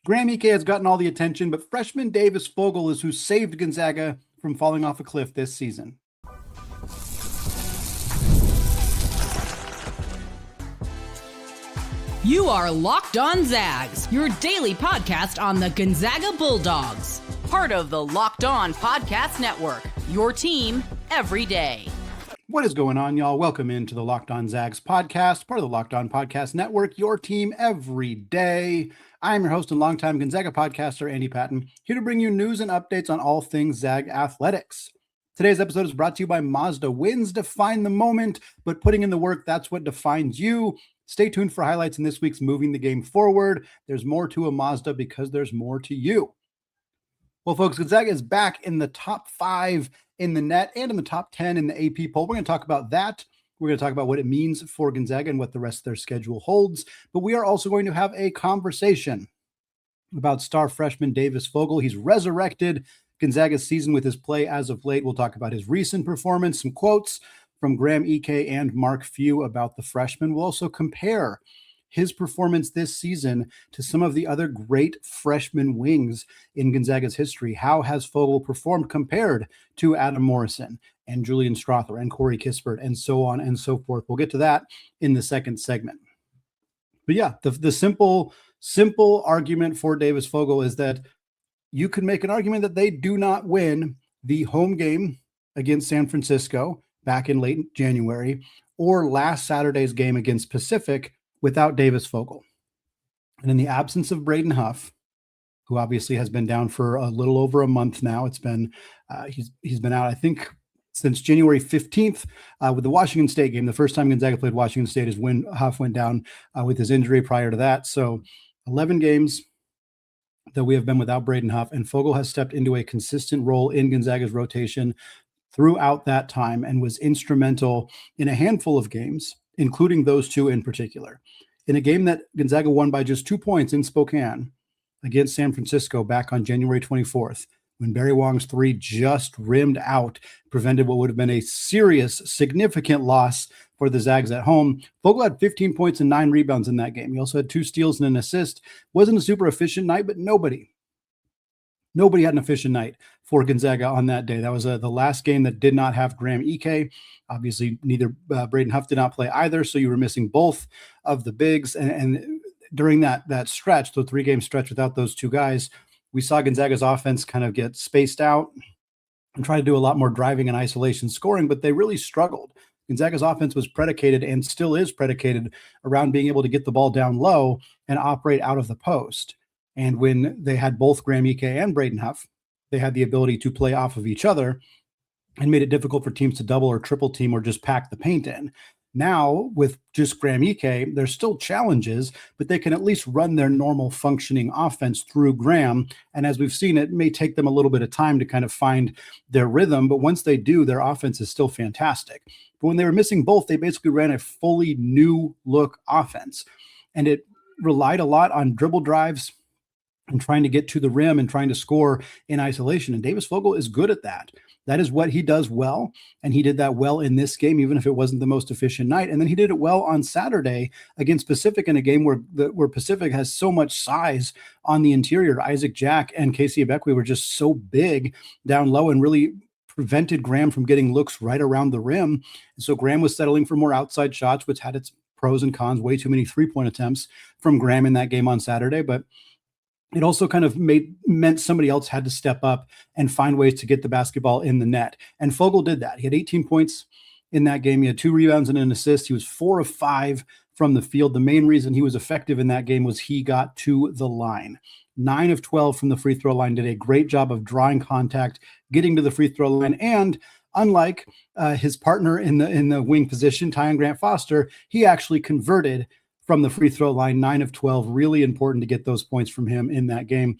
Graham Ike has gotten all the attention, but freshman Davis Fogle is who saved Gonzaga from falling off a cliff this season. You are Locked On Zags, your daily podcast on the Gonzaga Bulldogs. Part of the Locked On Podcast Network, your team every day. What is going on, y'all? Welcome into the Locked On Zags podcast, part of the Locked On Podcast Network, your team every day. I'm your host and longtime Gonzaga podcaster, Andy Patton, here to bring you news and updates on all things Zag athletics. Today's episode is brought to you by Mazda. Wins define the moment, but putting in the work, that's what defines you. Stay tuned for highlights in this week's Moving the Game Forward. There's more to a Mazda because there's more to you. Well, folks, Gonzaga is back in the top 5 in the net and in the top 10 in the AP poll. We're going to talk about that. We're going to talk about what it means for Gonzaga and what the rest of their schedule holds. But we are also going to have a conversation about star freshman Davis Fogle. He's resurrected Gonzaga's season with his play as of late. We'll talk about his recent performance, some quotes from Graham Ike and Mark Few about the freshman. We'll also compare his performance this season to some of the other great freshman wings in Gonzaga's history. How has Fogle performed compared to Adam Morrison and Julian Strother and Corey Kispert and so on and so forth? We'll get to that in the second segment. But yeah, the simple argument for Davis Fogle is that you could make an argument that they do not win the home game against San Francisco back in late January or last Saturday's game against Pacific without Davis Fogle. And in the absence of Braden Huff, who obviously has been down for a little over a month now, it's been he's been out, I think, since January 15th with the Washington State game. The first time Gonzaga played Washington State is when Huff went down with his injury prior to that. So 11 games that we have been without Braden Huff, and Fogle has stepped into a consistent role in Gonzaga's rotation throughout that time and was instrumental in a handful of games, including those two in particular. In a game that Gonzaga won by just 2 points in Spokane against San Francisco back on January 24th, when Barry Wong's three just rimmed out, prevented what would have been a serious, significant loss for the Zags at home. Fogle had 15 points and 9 rebounds in that game. He also had 2 steals and an assist. Wasn't a super efficient night, but nobody had an efficient night for Gonzaga on that day. That was the last game that did not have Graham Ike. Obviously, neither Braden Huff did not play either, so you were missing both of the bigs. And during that stretch, the 3-game stretch without those two guys, we saw Gonzaga's offense kind of get spaced out and try to do a lot more driving and isolation scoring, but they really struggled. Gonzaga's offense was predicated and still is predicated around being able to get the ball down low and operate out of the post. And when they had both Graham Ike and Braden Huff, they had the ability to play off of each other and made it difficult for teams to double or triple team or just pack the paint in. Now, with just Graham Ike, there's still challenges, but they can at least run their normal functioning offense through Graham. And as we've seen, it may take them a little bit of time to kind of find their rhythm, but once they do, their offense is still fantastic. But when they were missing both, they basically ran a fully new look offense. And it relied a lot on dribble drives and trying to get to the rim and trying to score in isolation. And Davis Fogle is good at that. That is what he does well. And he did that well in this game, even if it wasn't the most efficient night. And then he did it well on Saturday against Pacific in a game where Pacific has so much size on the interior. Isaac Jack and Casey Abekwe were just so big down low and really prevented Graham from getting looks right around the rim. And so Graham was settling for more outside shots, which had its pros and cons, way too many 3-point attempts from Graham in that game on Saturday. But it also kind of meant somebody else had to step up and find ways to get the basketball in the net. And Fogle did that. He had 18 points in that game. He had 2 rebounds and an assist. He was 4 of 5 from the field. The main reason he was effective in that game was he got to the line. 9 of 12 from the free throw line, did a great job of drawing contact, getting to the free throw line. And unlike his partner in the wing position, Tyon Grant-Foster, he actually converted from the free throw line, 9 of 12, really important to get those points from him in that game.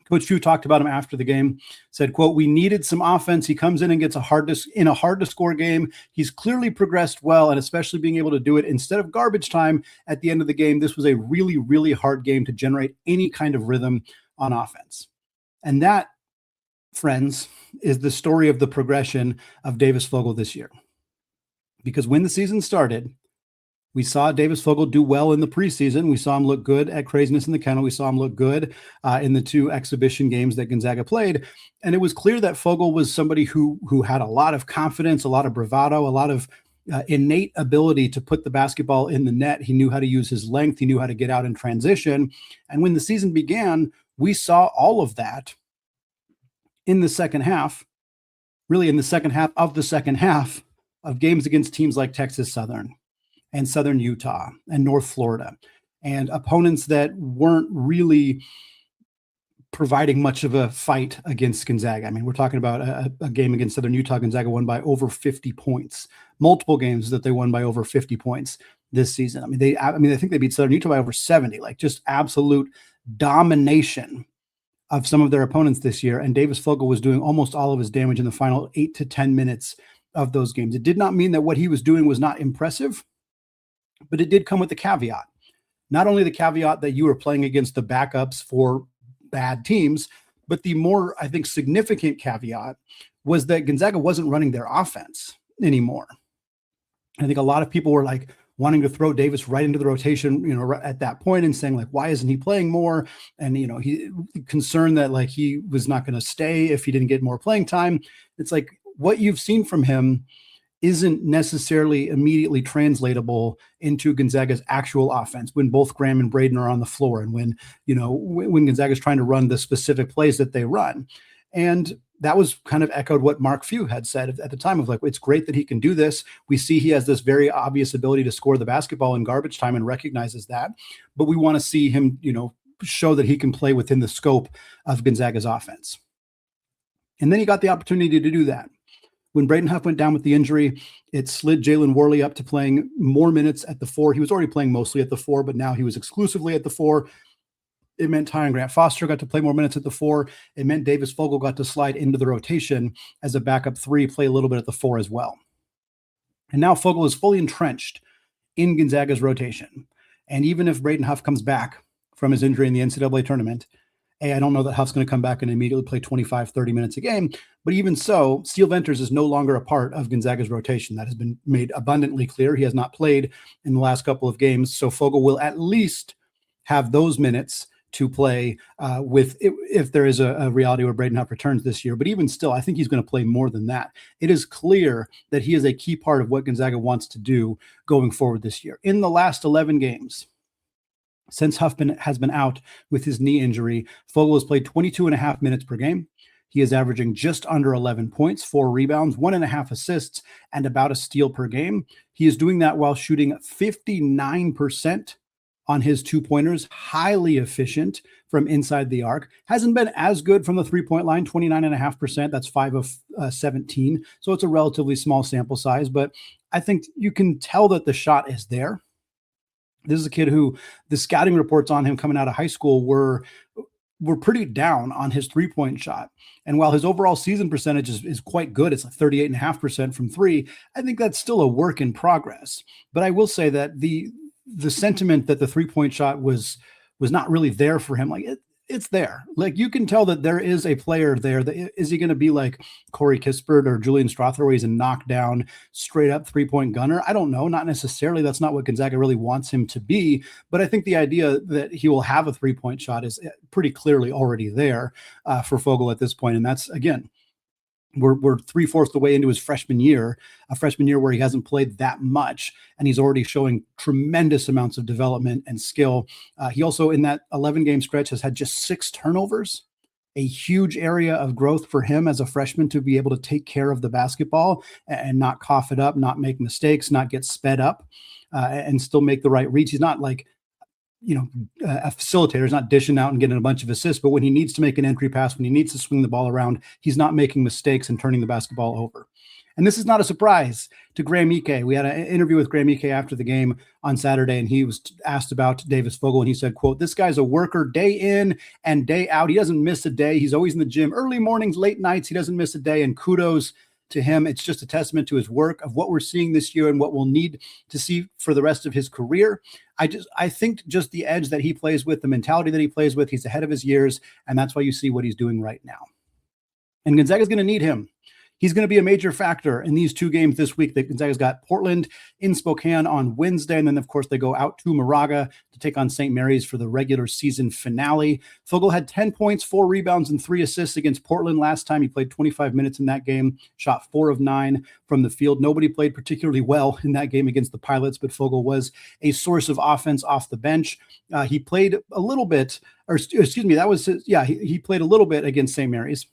Coach Few talked about him after the game, said, quote, "We needed some offense. He comes in and gets a hard to score game. He's clearly progressed well, and especially being able to do it instead of garbage time at the end of the game. This was a really, really hard game to generate any kind of rhythm on offense." And that, friends, is the story of the progression of Davis Fogle this year. Because when the season started, We saw Davis Fogle do well in the preseason. We saw him look good at Craziness in the Kennel. We saw him look good in the 2 exhibition games that Gonzaga played. And it was clear that Fogle was somebody who had a lot of confidence, a lot of bravado, a lot of innate ability to put the basketball in the net. He knew how to use his length. He knew how to get out in transition. And when the season began, we saw all of that in the second half, really in the second half of games against teams like Texas Southern and Southern Utah and North Florida, and opponents that weren't really providing much of a fight against Gonzaga. I mean, we're talking about a game against Southern Utah. Gonzaga won by over 50 points, multiple games that they won by over 50 points this season. I think they beat Southern Utah by over 70, like just absolute domination of some of their opponents this year. And Davis Fogle was doing almost all of his damage in the final 8 to 10 minutes of those games. It did not mean that what he was doing was not impressive, but it did come with the caveat. Not only the caveat that you were playing against the backups for bad teams, but the more, I think, significant caveat was that Gonzaga wasn't running their offense anymore. I think a lot of people were like wanting to throw Davis right into the rotation, at that point, and saying like, why isn't he playing more? And, he concerned that like he was not going to stay if he didn't get more playing time. It's like what you've seen from him isn't necessarily immediately translatable into Gonzaga's actual offense when both Graham and Braden are on the floor, and when Gonzaga's trying to run the specific plays that they run. And that was kind of echoed what Mark Few had said at the time of like, it's great that he can do this. We see he has this very obvious ability to score the basketball in garbage time and recognizes that, but we want to see him, show that he can play within the scope of Gonzaga's offense. And then he got the opportunity to do that. When Braden Huff went down with the injury, it slid Jalen Worley up to playing more minutes at the 4. He was already playing mostly at the 4, but now he was exclusively at the 4. It meant Ty and Grant Foster got to play more minutes at the 4. It meant Davis Fogle got to slide into the rotation as a backup 3, play a little bit at the 4 as well. And now Fogle is fully entrenched in Gonzaga's rotation. And even if Braden Huff comes back from his injury in the NCAA tournament, I don't know that Huff's going to come back and immediately play 25, 30 minutes a game. But even so, Steele Venters is no longer a part of Gonzaga's rotation. That has been made abundantly clear. He has not played in the last couple of games. So Fogle will at least have those minutes to play if there is a reality where Braden Huff returns this year. But even still, I think he's going to play more than that. It is clear that he is a key part of what Gonzaga wants to do going forward this year. In the last 11 games, since Huff has been out with his knee injury, Fogle has played 22 and a half minutes per game. He is averaging just under 11 points, 4 rebounds, 1.5 assists, and about a steal per game. He is doing that while shooting 59% on his 2-pointers, highly efficient from inside the arc. Hasn't been as good from the 3-point line, 29.5%. That's 5 of 17. So it's a relatively small sample size, but I think you can tell that the shot is there. This is a kid who the scouting reports on him coming out of high school were pretty down on his 3-point shot. And while his overall season percentage is quite good, it's like 38.5% from 3, I think that's still a work in progress. But I will say that the sentiment that the 3-point shot was not really there for him, like it's there. Like you can tell that there is a player there. That is he going to be like Corey Kispert or Julian Strother, where he's a knockdown, straight up 3-point gunner? I don't know. Not necessarily. That's not what Gonzaga really wants him to be. But I think the idea that he will have a 3-point shot is pretty clearly already there for Fogle at this point. And that's, again, we're 3/4 the way into his freshman year, a freshman year where he hasn't played that much, and he's already showing tremendous amounts of development and skill. He also, in that 11-game stretch, has had just 6 turnovers, a huge area of growth for him as a freshman to be able to take care of the basketball and not cough it up, not make mistakes, not get sped up, and still make the right reads. He's not like a facilitator. Is not dishing out and getting a bunch of assists, but when he needs to make an entry pass, when he needs to swing the ball around, he's not making mistakes and turning the basketball over. And this is not a surprise to Graham Ike. We had an interview with Graham Ike after the game on Saturday, and he was asked about Davis Fogle, and he said, quote, "This guy's a worker day in and day out. He doesn't miss a day. He's always in the gym, early mornings, late nights. He doesn't miss a day, and kudos to him. It's just a testament to his work, of what we're seeing this year and what we'll need to see for the rest of his career. I think just the edge that he plays with, the mentality that he plays with, he's ahead of his years, and that's why you see what he's doing right now. And Gonzaga's going to need him. He's going to be a major factor in these two games this week. Gonzaga's got Portland in Spokane on Wednesday, and then, of course, they go out to Moraga to take on St. Mary's for the regular season finale. Fogle had 10 points, 4 rebounds, and 3 assists against Portland last time. He played 25 minutes in that game, shot 4 of 9 from the field. Nobody played particularly well in that game against the Pilots, but Fogle was a source of offense off the bench. He played a little bit, he played a little bit against St. Mary's.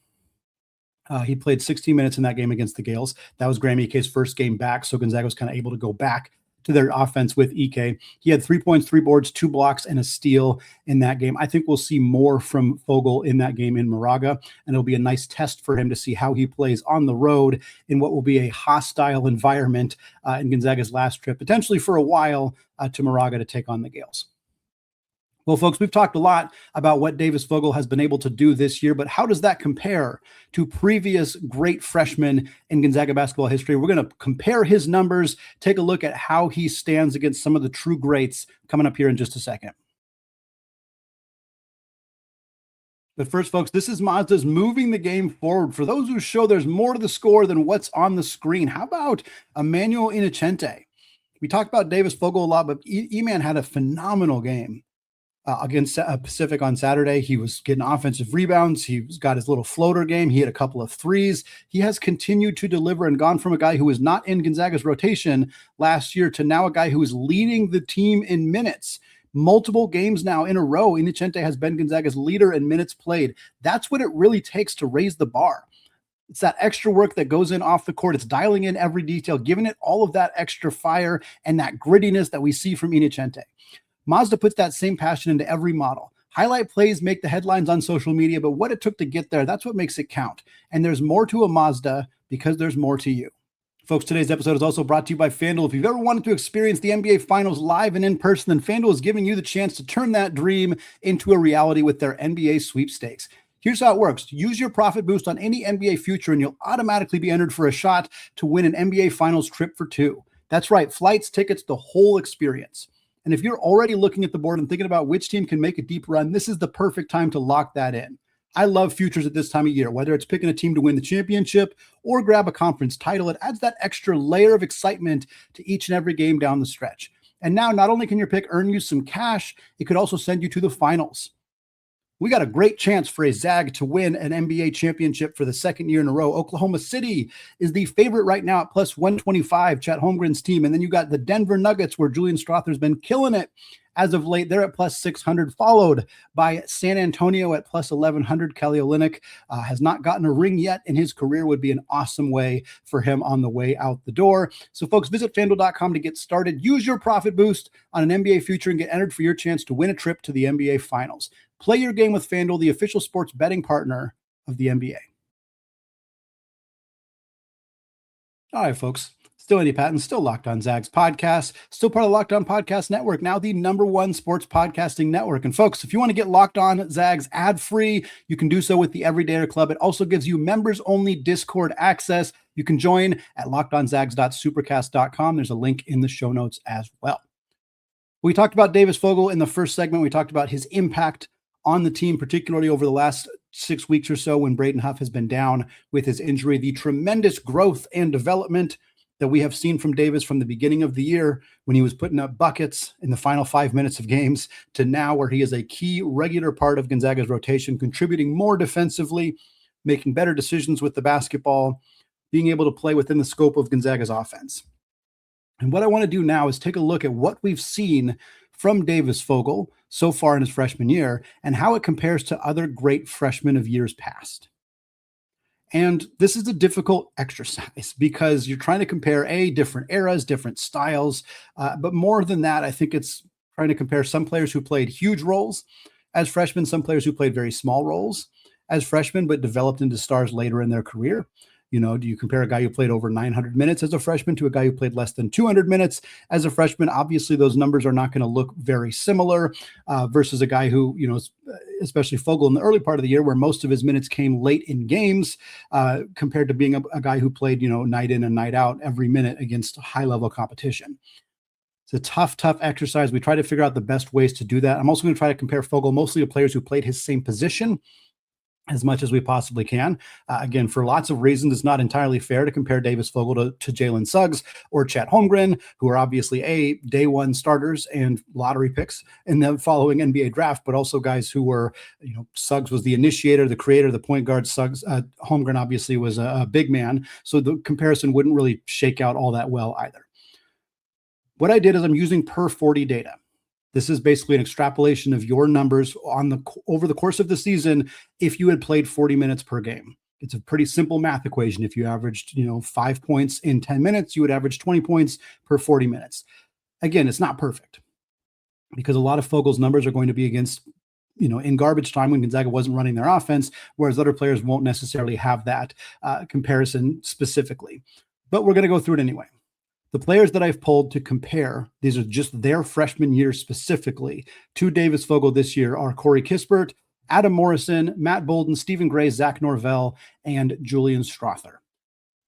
He played 16 minutes in that game against the Gales. That was Graham Ike's first game back, so Gonzaga was kind of able to go back to their offense with Ike. He had 3 points, 3 boards, 2 blocks, and a steal in that game. I think we'll see more from Fogle in that game in Moraga, and it'll be a nice test for him to see how he plays on the road in what will be a hostile environment in Gonzaga's last trip, potentially for a while, to Moraga to take on the Gales. Well, folks, we've talked a lot about what Davis Fogle has been able to do this year, but how does that compare to previous great freshmen in Gonzaga basketball history? We're going to compare his numbers, take a look at how he stands against some of the true greats coming up here in just a second. But first, folks, this is Mazda's moving the game forward. For those who show there's more to the score than what's on the screen, how about Emmanuel Inocente? We talked about Davis Fogle a lot, but E-Man had a phenomenal game against Pacific on Saturday. He was getting offensive rebounds. He's got his little floater game. He had a couple of threes. He has continued to deliver and gone from a guy who was not in Gonzaga's rotation last year to now a guy who is leading the team in minutes. Multiple games now in a row, Inocente has been Gonzaga's leader in minutes played. That's what it really takes to raise the bar. It's that extra work that goes in off the court. It's dialing in every detail, giving it all of that extra fire and that grittiness that we see from Inocente. Mazda puts that same passion into every model. Highlight plays make the headlines on social media, but what it took to get there, that's what makes it count. And there's more to a Mazda because there's more to you. Folks, today's episode is also brought to you by FanDuel. If you've ever wanted to experience the NBA Finals live and in person, then FanDuel is giving you the chance to turn that dream into a reality with their NBA sweepstakes. Here's how it works. Use your profit boost on any NBA future, and you'll automatically be entered for a shot to win an NBA Finals trip for 2. That's right, flights, tickets, the whole experience. And if you're already looking at the board and thinking about which team can make a deep run, this is the perfect time to lock that in. I love futures at this time of year, whether it's picking a team to win the championship or grab a conference title. It adds that extra layer of excitement to each and every game down the stretch. And now not only can your pick earn you some cash, it could also send you to the finals. We got a great chance for a Zag to win an NBA championship for the second year in a row. Oklahoma City is the favorite right now at plus 125, Chet Holmgren's team. And then you got the Denver Nuggets, where Julian Strother's been killing it as of late. They're at plus 600, followed by San Antonio at plus 1100. Kelly Olynyk has not gotten a ring yet in his career. Would be an awesome way for him on the way out the door. So folks, visit FanDuel.com to get started. Use your profit boost on an NBA future and get entered for your chance to win a trip to the NBA Finals. Play your game with FanDuel, the official sports betting partner of the NBA. All right, folks. Still Andy Patton, still Locked On Zags podcast, still part of the Locked On Podcast Network, now the #1 sports podcasting network. And folks, if you want to get Locked On Zags ad-free, you can do so with the Everydayer Club. It also gives you members-only Discord access. You can join at lockedonzags.supercast.com. There's a link in the show notes as well. We talked about Davis Fogle in the first segment. We talked about his impact on the team, particularly over the last 6 weeks or so when Braden Huff has been down with his injury, the tremendous growth and development that we have seen from Davis from the beginning of the year when he was putting up buckets in the final 5 minutes of games to now where he is a key regular part of Gonzaga's rotation, contributing more defensively, making better decisions with the basketball, being able to play within the scope of Gonzaga's offense. And what I want to do now is take a look at what we've seen from Davis Fogle so far in his freshman year and how it compares to other great freshmen of years past. And this is a difficult exercise because you're trying to compare different eras, different styles. But more than that, I think it's trying to compare some players who played huge roles as freshmen, some players who played very small roles as freshmen, but developed into stars later in their career. You know, do you compare a guy who played over 900 minutes as a freshman to a guy who played less than 200 minutes as a freshman? Obviously, those numbers are not going to look very similar versus a guy who, you know, especially Fogle in the early part of the year where most of his minutes came late in games compared to being a guy who played, you know, night in and night out every minute against high-level competition. It's a tough exercise. We try to figure out the best ways to do that. I'm also going to try to compare Fogle mostly to players who played his same position as much as we possibly can. Again, for lots of reasons, it's not entirely fair to compare Davis Fogle to Jalen Suggs or Chet Holmgren, who are obviously day one starters and lottery picks in the following NBA draft, but also guys who were, Suggs was the initiator, the creator, the point guard. Suggs, Holmgren obviously was a big man, so the comparison wouldn't really shake out all that well either. What I did is I'm using per 40 data. This is basically an extrapolation of your numbers over the course of the season if you had played 40 minutes per game. It's a pretty simple math equation. If you averaged, 5 points in 10 minutes, you would average 20 points per 40 minutes. Again, it's not perfect because a lot of Fogle's numbers are going to be against, in garbage time when Gonzaga wasn't running their offense, whereas other players won't necessarily have that comparison specifically. But we're going to go through it anyway. The players that I've pulled to compare, these are just their freshman year specifically, to Davis Fogle this year are Corey Kispert, Adam Morrison, Matt Bolden, Stephen Gray, Zach Norvell, and Julian Strawther.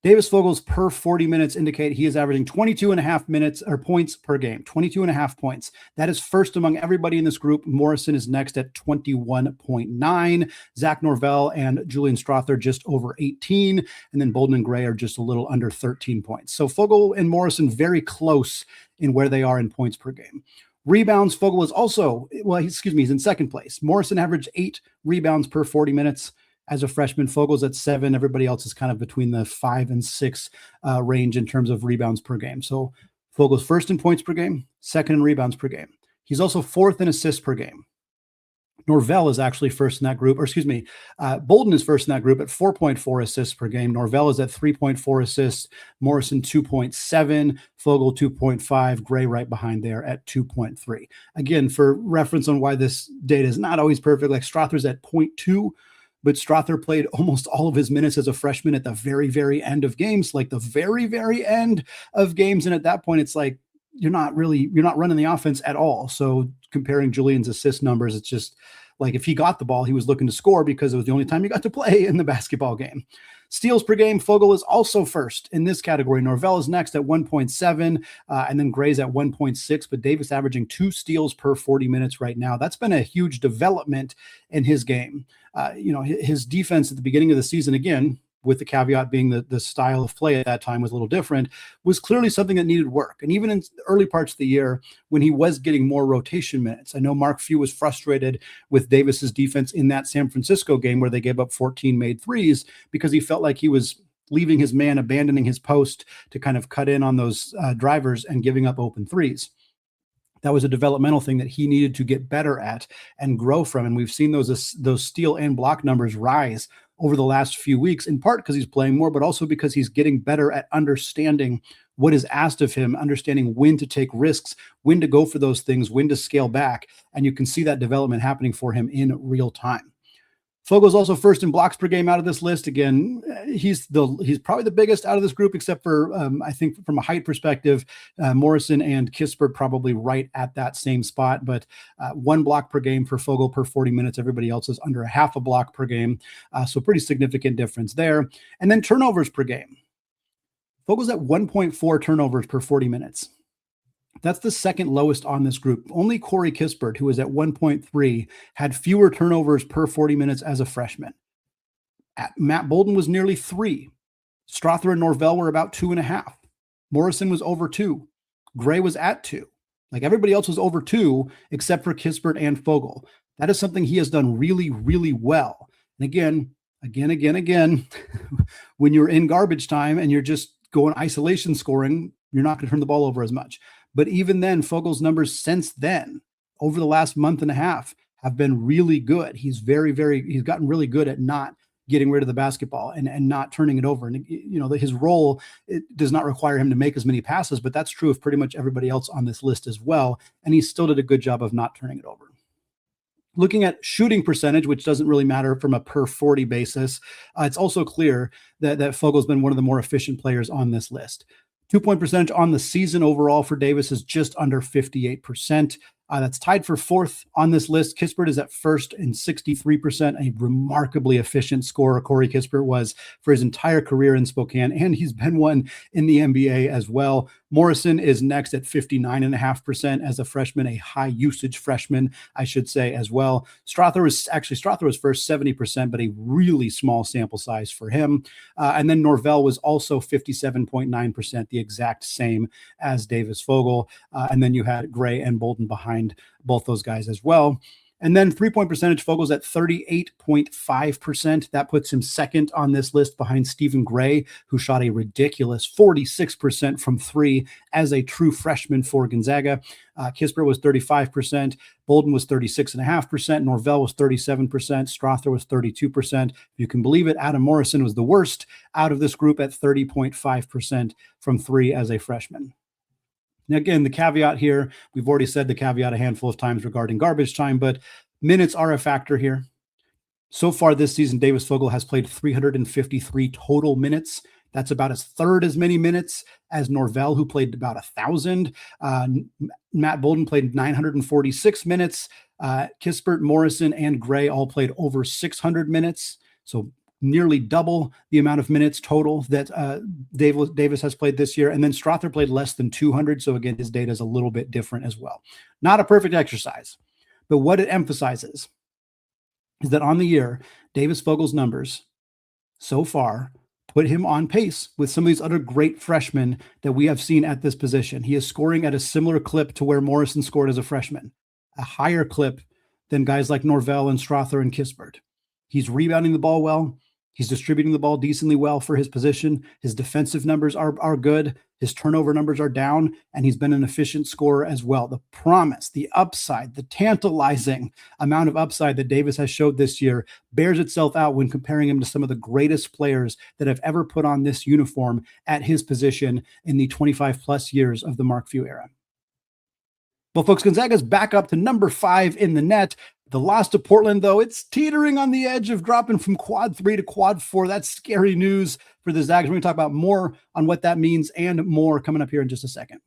Davis Fogle's per 40 minutes indicate he is averaging 22.5 minutes or points per game, 22.5 points. That is first among everybody in this group. Morrison is next at 21.9. Zach Norvell and Julian Strawther just over 18. And then Bolden and Gray are just a little under 13 points. So Fogle and Morrison very close in where they are in points per game. Rebounds, Fogle is also, he's in second place. Morrison averaged 8 rebounds per 40 minutes. As a freshman, Fogle's at 7. Everybody else is kind of between the 5 and 6 range in terms of rebounds per game. So Fogle's first in points per game, second in rebounds per game. He's also fourth in assists per game. Norvell is actually first in that group, Bolden is first in that group at 4.4 assists per game. Norvell is at 3.4 assists. Morrison 2.7, Fogle 2.5, Gray right behind there at 2.3. Again, for reference on why this data is not always perfect, like Strawther's at 0.2. But Strawther played almost all of his minutes as a freshman at the very, very end of games, like the very, very end of games. And at that point, it's like, you're not running the offense at all. So comparing Julian's assist numbers, it's just like if he got the ball, he was looking to score because it was the only time he got to play in the basketball game. Steals per game, Fogle is also first in this category. Norvell is next at 1.7, and then Gray's at 1.6, but Davis averaging 2 steals per 40 minutes right now. That's been a huge development in his game. His defense at the beginning of the season, again, with the caveat being that the style of play at that time was a little different, was clearly something that needed work. And even in early parts of the year, when he was getting more rotation minutes, I know Mark Few was frustrated with Davis's defense in that San Francisco game where they gave up 14 made threes because he felt like he was leaving his man, abandoning his post to kind of cut in on those drivers and giving up open threes. That was a developmental thing that he needed to get better at and grow from. And we've seen those steal and block numbers rise over the last few weeks, in part because he's playing more, but also because he's getting better at understanding what is asked of him, understanding when to take risks, when to go for those things, when to scale back. And you can see that development happening for him in real time. Fogle's also first in blocks per game out of this list. Again, he's probably the biggest out of this group, except for, I think from a height perspective, Morrison and Kispert probably right at that same spot. But 1 block per game for Fogle per 40 minutes. Everybody else is under a half a block per game. So pretty significant difference there. And then turnovers per game. Fogle's at 1.4 turnovers per 40 minutes. That's the second lowest on this group. Only Corey Kispert, who was at 1.3, had fewer turnovers per 40 minutes as a freshman. Matt Bolden was nearly 3. Strawther and Norvell were about 2.5. Morrison was over 2. Gray was at 2. Like everybody else was over 2 except for Kispert and Fogle. That is something he has done really, really well. And again, when you're in garbage time and you're just going isolation scoring, you're not going to turn the ball over as much. But even then, Fogle's numbers since then, over the last month and a half, have been really good. He's he's gotten really good at not getting rid of the basketball and not turning it over. And, his role, it does not require him to make as many passes, but that's true of pretty much everybody else on this list as well. And he still did a good job of not turning it over. Looking at shooting percentage, which doesn't really matter from a per 40 basis, it's also clear that Fogle's been one of the more efficient players on this list. 2-point percentage on the season overall for Davis is just under 58%. That's tied for fourth on this list. Kispert is at first in 63%, a remarkably efficient scorer Corey Kispert was for his entire career in Spokane, and he's been one in the NBA as well. Morrison is next at 59.5% as a freshman, a high usage freshman, I should say, as well. Strother was first, 70%, but a really small sample size for him. And then Norvell was also 57.9%, the exact same as Davis Fogle. And then you had Gray and Bolden behind both those guys as well. And then 3-point percentage, Fogle's at 38.5%. That puts him second on this list behind Stephen Gray, who shot a ridiculous 46% from three as a true freshman for Gonzaga. Kispert was 35%. Bolden was 36.5%. Norvell was 37%. Strother was 32%. If you can believe it, Adam Morrison was the worst out of this group at 30.5% from three as a freshman. Now, again, the caveat here, we've already said the caveat a handful of times regarding garbage time, but minutes are a factor here. So far this season, Davis Fogle has played 353 total minutes. That's about a third as many minutes as Norvell, who played about 1,000. Matt Bolden played 946 minutes. Kispert, Morrison, and Gray all played over 600 minutes. So nearly double the amount of minutes total that Davis has played this year. And then Strother played less than 200. So again, his data is a little bit different as well. Not a perfect exercise, but what it emphasizes is that on the year, Davis Fogle's numbers so far put him on pace with some of these other great freshmen that we have seen at this position. He is scoring at a similar clip to where Morrison scored as a freshman, a higher clip than guys like Norvell and Strother and Kispert. He's rebounding the ball well. He's distributing the ball decently well for his position. His defensive numbers are good. His turnover numbers are down, and he's been an efficient scorer as well. The promise, the upside, the tantalizing amount of upside that Davis has showed this year bears itself out when comparing him to some of the greatest players that have ever put on this uniform at his position in the 25-plus years of the Mark Few era. Well, folks, Gonzaga's back up to number 5 in the net. The loss to Portland, though, it's teetering on the edge of dropping from quad 3 to quad 4. That's scary news for the Zags. We're going to talk about more on what that means and more coming up here in just a second.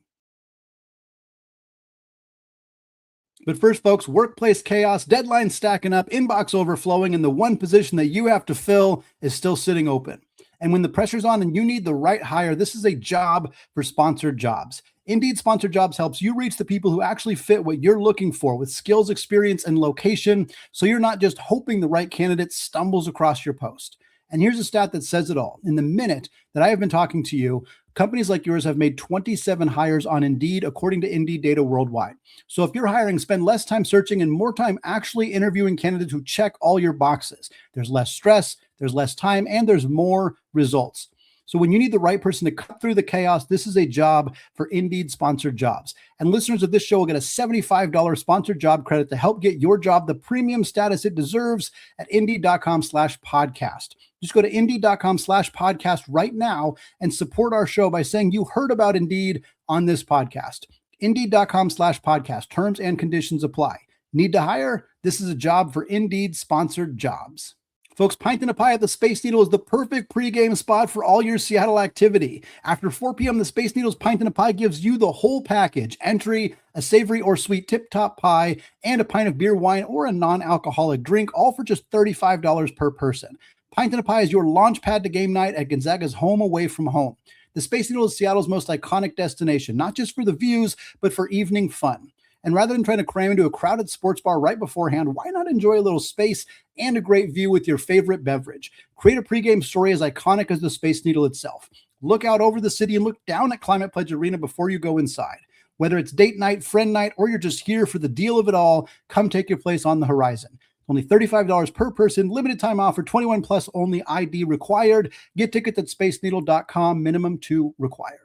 But first, folks, workplace chaos, deadlines stacking up, inbox overflowing, and the one position that you have to fill is still sitting open. And when the pressure's on and you need the right hire, this is a job for sponsored jobs. Indeed Sponsored Jobs helps you reach the people who actually fit what you're looking for with skills, experience, and location, so you're not just hoping the right candidate stumbles across your post. And here's a stat that says it all. In the minute that I have been talking to you, companies like yours have made 27 hires on Indeed, according to Indeed data worldwide. So if you're hiring, spend less time searching and more time actually interviewing candidates who check all your boxes. There's less stress, there's less time, and there's more results. So when you need the right person to cut through the chaos, this is a job for Indeed Sponsored Jobs. And listeners of this show will get a $75 sponsored job credit to help get your job the premium status it deserves at Indeed.com/podcast. Just go to Indeed.com/podcast right now and support our show by saying you heard about Indeed on this podcast. Indeed.com/podcast. Terms and conditions apply. Need to hire? This is a job for Indeed Sponsored Jobs. Folks, Pint and a Pie at the Space Needle is the perfect pregame spot for all your Seattle activity. After 4 p.m., the Space Needle's Pint and a Pie gives you the whole package: entry, a savory or sweet tip-top pie, and a pint of beer, wine, or a non-alcoholic drink, all for just $35 per person. Pint and a Pie is your launch pad to game night at Gonzaga's home away from home. The Space Needle is Seattle's most iconic destination, not just for the views, but for evening fun. And rather than trying to cram into a crowded sports bar right beforehand, why not enjoy a little space and a great view with your favorite beverage? Create a pregame story as iconic as the Space Needle itself. Look out over the city and look down at Climate Pledge Arena before you go inside. Whether it's date night, friend night, or you're just here for the deal of it all, come take your place on the horizon. Only $35 per person, limited time offer, 21 plus only, ID required. Get tickets at spaceneedle.com, minimum 2 required.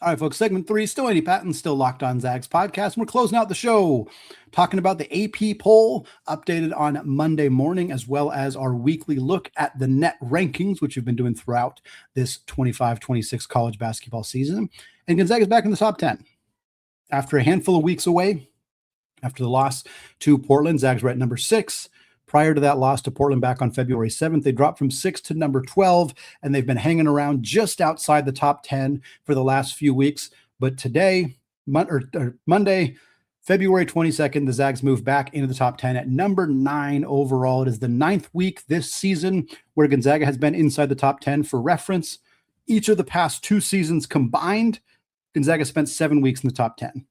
All right, folks, segment 3, still Andy Patton, still Locked On Zags podcast. And we're closing out the show talking about the AP poll updated on Monday morning, as well as our weekly look at the net rankings, which we've been doing throughout this 25-26 college basketball season. And Gonzaga's back in the top 10. After a handful of weeks away, after the loss to Portland, Zags were at number 6. Prior to that loss to Portland back on February 7th, they dropped from 6 to number 12, and they've been hanging around just outside the top 10 for the last few weeks. But today, Monday, February 22nd, the Zags move back into the top 10 at number 9 overall. It is the 9th week this season where Gonzaga has been inside the top 10. For reference, each of the past 2 seasons combined, Gonzaga spent 7 weeks in the top 10.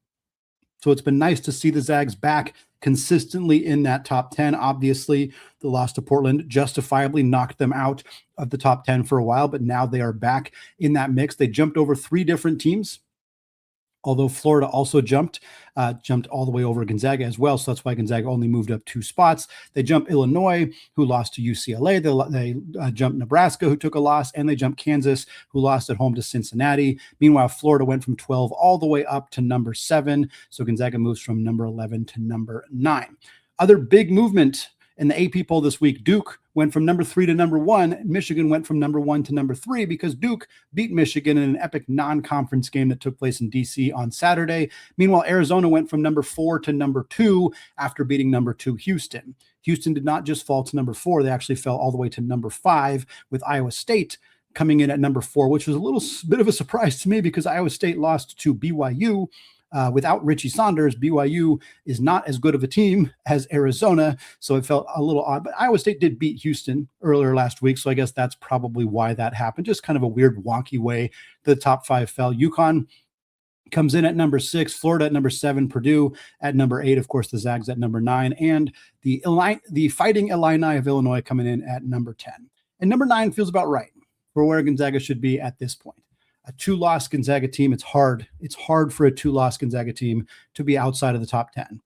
So it's been nice to see the Zags back consistently in that top 10. Obviously, the loss to Portland justifiably knocked them out of the top 10 for a while, but now they are back in that mix. They jumped over 3 different teams, although Florida also jumped all the way over Gonzaga as well. So that's why Gonzaga only moved up 2 spots. They jumped Illinois, who lost to UCLA. They jumped Nebraska, who took a loss, and they jumped Kansas, who lost at home to Cincinnati. Meanwhile, Florida went from 12 all the way up to number 7. So Gonzaga moves from number 11 to number 9. Other big movement in the AP poll this week, Duke went from number 3 to number 1. Michigan went from number 1 to number 3 because Duke beat Michigan in an epic non-conference game that took place in DC on Saturday. Meanwhile, Arizona went from number 4 to number 2 after beating number 2 Houston. Houston did not just fall to number 4. They actually fell all the way to number 5 with Iowa State coming in at number 4, which was a little bit of a surprise to me because Iowa State lost to BYU. Without Richie Saunders, BYU is not as good of a team as Arizona, so it felt a little odd. But Iowa State did beat Houston earlier last week, so I guess that's probably why that happened. Just kind of a weird, wonky way the top 5 fell. UConn comes in at number 6, Florida at number 7, Purdue at number 8, of course, the Zags at number 9, and the Fighting Illini of Illinois coming in at number 10. And number 9 feels about right for where Gonzaga should be at this point. A 2-loss Gonzaga team, it's hard. It's hard for a 2-loss Gonzaga team to be outside of the top 10.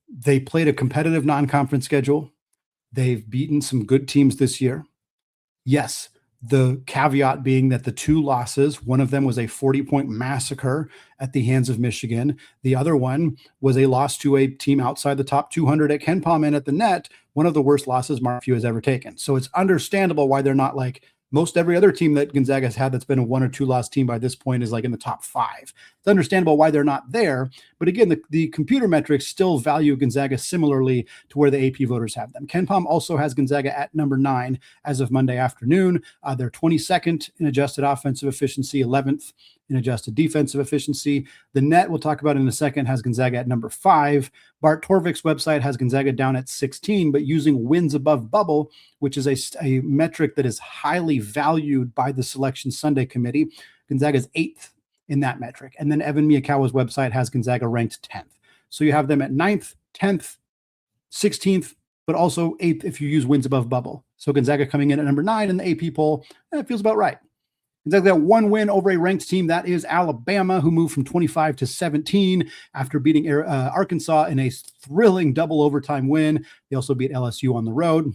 They played a competitive non-conference schedule. They've beaten some good teams this year. Yes, the caveat being that the 2 losses, one of them was a 40-point massacre at the hands of Michigan. The other one was a loss to a team outside the top 200 at KenPom and at the net, one of the worst losses Mark Few has ever taken. So it's understandable why they're not like most every other team that Gonzaga has had that's been a 1 or 2 loss team by this point is like in the top 5. It's understandable why they're not there. But again, the computer metrics still value Gonzaga similarly to where the AP voters have them. KenPom also has Gonzaga at number 9 as of Monday afternoon. They're 22nd in adjusted offensive efficiency, 11th in adjusted defensive efficiency. The net, we'll talk about in a second, has Gonzaga at number 5. Bart Torvik's website has Gonzaga down at 16, but using wins above bubble, which is a metric that is highly valued by the Selection Sunday Committee. Gonzaga's 8th in that metric. And then Evan Miyakawa's website has Gonzaga ranked 10th. So you have them at 9th, 10th, 16th, but also 8th if you use wins above bubble. So Gonzaga coming in at number 9 in the AP poll, it feels about right. Gonzaga got 1 win over a ranked team. That is Alabama, who moved from 25 to 17 after beating Arkansas in a thrilling double overtime win. They also beat LSU on the road.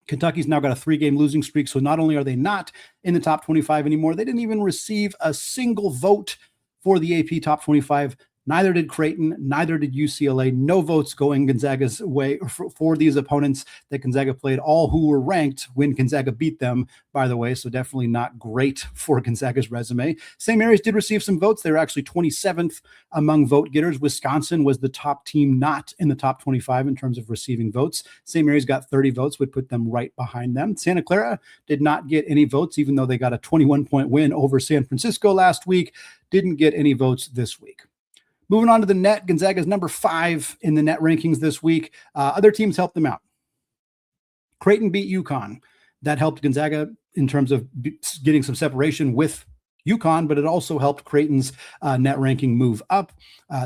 Kentucky's now got a 3-game losing streak, so not only are they not in the top 25 anymore, they didn't even receive a single vote for the AP top 25. Neither did Creighton, neither did UCLA. No votes going Gonzaga's way for these opponents that Gonzaga played, all who were ranked when Gonzaga beat them, by the way, so definitely not great for Gonzaga's resume. St. Mary's did receive some votes. They were actually 27th among vote getters. Wisconsin was the top team not in the top 25 in terms of receiving votes. St. Mary's got 30 votes, would put them right behind them. Santa Clara did not get any votes, even though they got a 21-point win over San Francisco last week. Didn't get any votes this week. Moving on to the net, Gonzaga is number 5 in the net rankings this week. Other teams helped them out. Creighton beat UConn. That helped Gonzaga in terms of getting some separation with UConn, but it also helped Creighton's net ranking move up.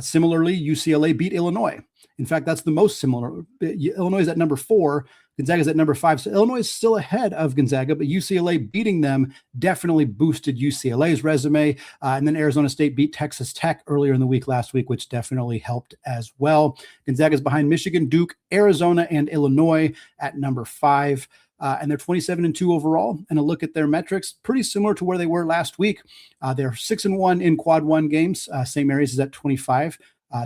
Similarly, UCLA beat Illinois. In fact, that's the most similar. Illinois is at number 4. Gonzaga's at number 5. So Illinois is still ahead of Gonzaga, but UCLA beating them definitely boosted UCLA's resume. And then Arizona State beat Texas Tech earlier in the week last week, which definitely helped as well. Gonzaga's behind Michigan, Duke, Arizona, and Illinois at number 5. And they're 27-2 overall. And a look at their metrics, pretty similar to where they were last week. They're 6-1 in quad 1 games. St. Mary's is at 25.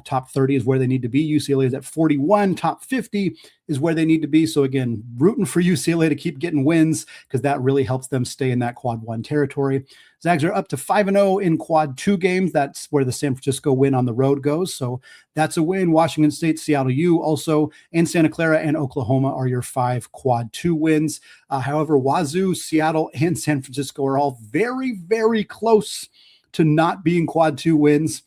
Top 30 is where they need to be. UCLA is at 41. Top 50 is where they need to be. So again, rooting for UCLA to keep getting wins because that really helps them stay in that quad 1 territory. Zags are up to 5-0 in quad 2 games. That's where the San Francisco win on the road goes. So that's a win. Washington State, Seattle U also, and Santa Clara and Oklahoma are your 5 quad 2 wins. However, Wazoo, Seattle, and San Francisco are all very, very close to not being quad 2 wins.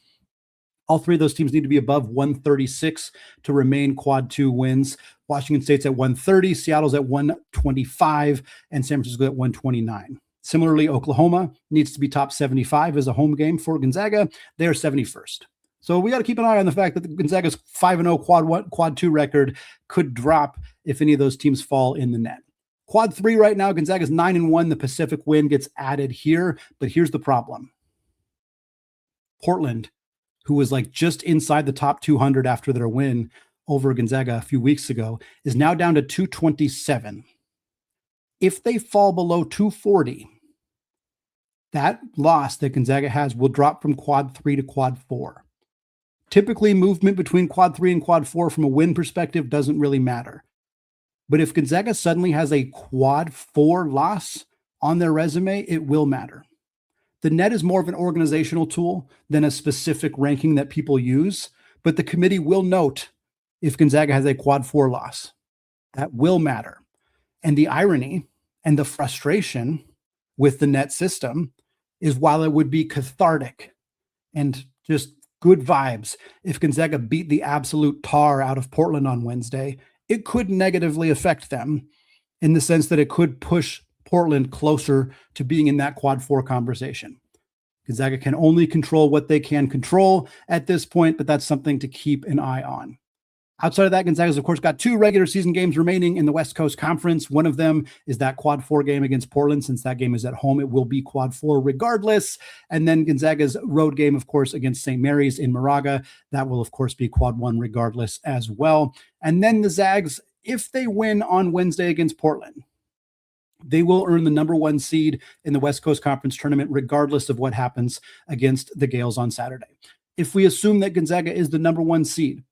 All three of those teams need to be above 136 to remain quad 2 wins. Washington State's at 130, Seattle's at 125, and San Francisco at 129. Similarly, Oklahoma needs to be top 75 as a home game for Gonzaga. They're 71st. So we got to keep an eye on the fact that Gonzaga's 5-0 quad 2 record could drop if any of those teams fall in the net. Quad 3 right now, Gonzaga's 9-1. The Pacific win gets added here, but here's the problem. Portland, who was like just inside the top 200 after their win over Gonzaga a few weeks ago, is now down to 227. If they fall below 240, that loss that Gonzaga has will drop from quad 3 to quad 4. Typically, movement between quad 3 and quad 4 from a win perspective doesn't really matter. But if Gonzaga suddenly has a quad 4 loss on their resume, it will matter. The net is more of an organizational tool than a specific ranking that people use, but the committee will note if Gonzaga has a quad 4 loss. That will matter. And the irony and the frustration with the net system is while it would be cathartic and just good vibes if Gonzaga beat the absolute tar out of Portland on Wednesday, it could negatively affect them in the sense that it could push Portland closer to being in that quad 4 conversation. Gonzaga can only control what they can control at this point, but that's something to keep an eye on. Outside of that, Gonzaga's, of course, got 2 regular season games remaining in the West Coast Conference. One of them is that quad 4 game against Portland. Since that game is at home, it will be quad 4 regardless. And then Gonzaga's road game, of course, against St. Mary's in Moraga. That will, of course, be quad 1 regardless as well. And then the Zags, if they win on Wednesday against Portland, they will earn the number 1 seed in the West Coast Conference tournament, regardless of what happens against the Gales on Saturday. If we assume that Gonzaga is the number 1 seed,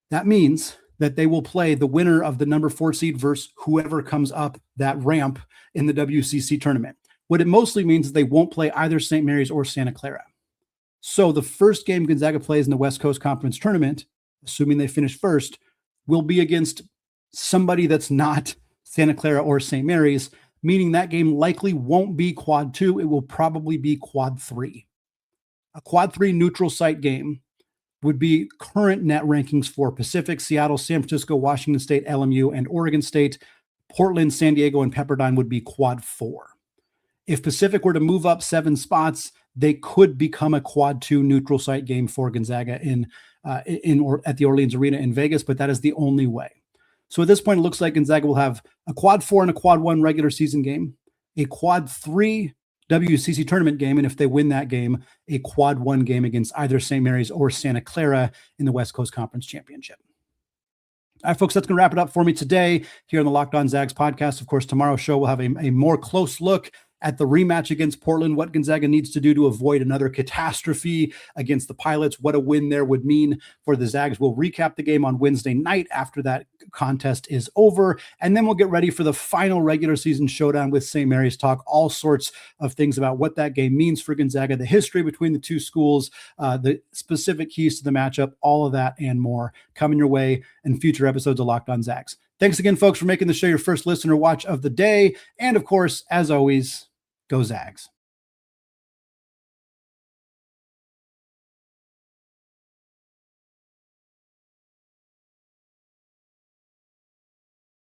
that means that they will play the winner of the number 4 seed versus whoever comes up that ramp in the WCC tournament. What it mostly means is they won't play either St. Mary's or Santa Clara. So the first game Gonzaga plays in the West Coast Conference tournament, assuming they finish first, will be against somebody that's not Santa Clara or St. Mary's, meaning that game likely won't be quad 2. It will probably be quad 3. A quad 3 neutral site game would be current net rankings for Pacific, Seattle, San Francisco, Washington State, LMU, and Oregon State. Portland, San Diego, and Pepperdine would be quad 4. If Pacific were to move up 7 spots, they could become a quad 2 neutral site game for Gonzaga at the Orleans Arena in Vegas, but that is the only way. So at this point, it looks like Gonzaga will have a quad 4 and a quad 1 regular season game, a quad 3 WCC tournament game, and if they win that game, a quad 1 game against either St. Mary's or Santa Clara in the West Coast Conference Championship. All right, folks, that's going to wrap it up for me today here on the Locked On Zags podcast. Of course, tomorrow's show will have a more close look at the rematch against Portland, what Gonzaga needs to do to avoid another catastrophe against the Pilots, what a win there would mean for the Zags. We'll recap the game on Wednesday night after that contest is over, and then we'll get ready for the final regular season showdown with St. Mary's, talk all sorts of things about what that game means for Gonzaga, the history between the two schools, the specific keys to the matchup, all of that and more coming your way in future episodes of Locked On Zags. Thanks again, folks, for making the show your first listen or watch of the day. And of course, as always, go Zags.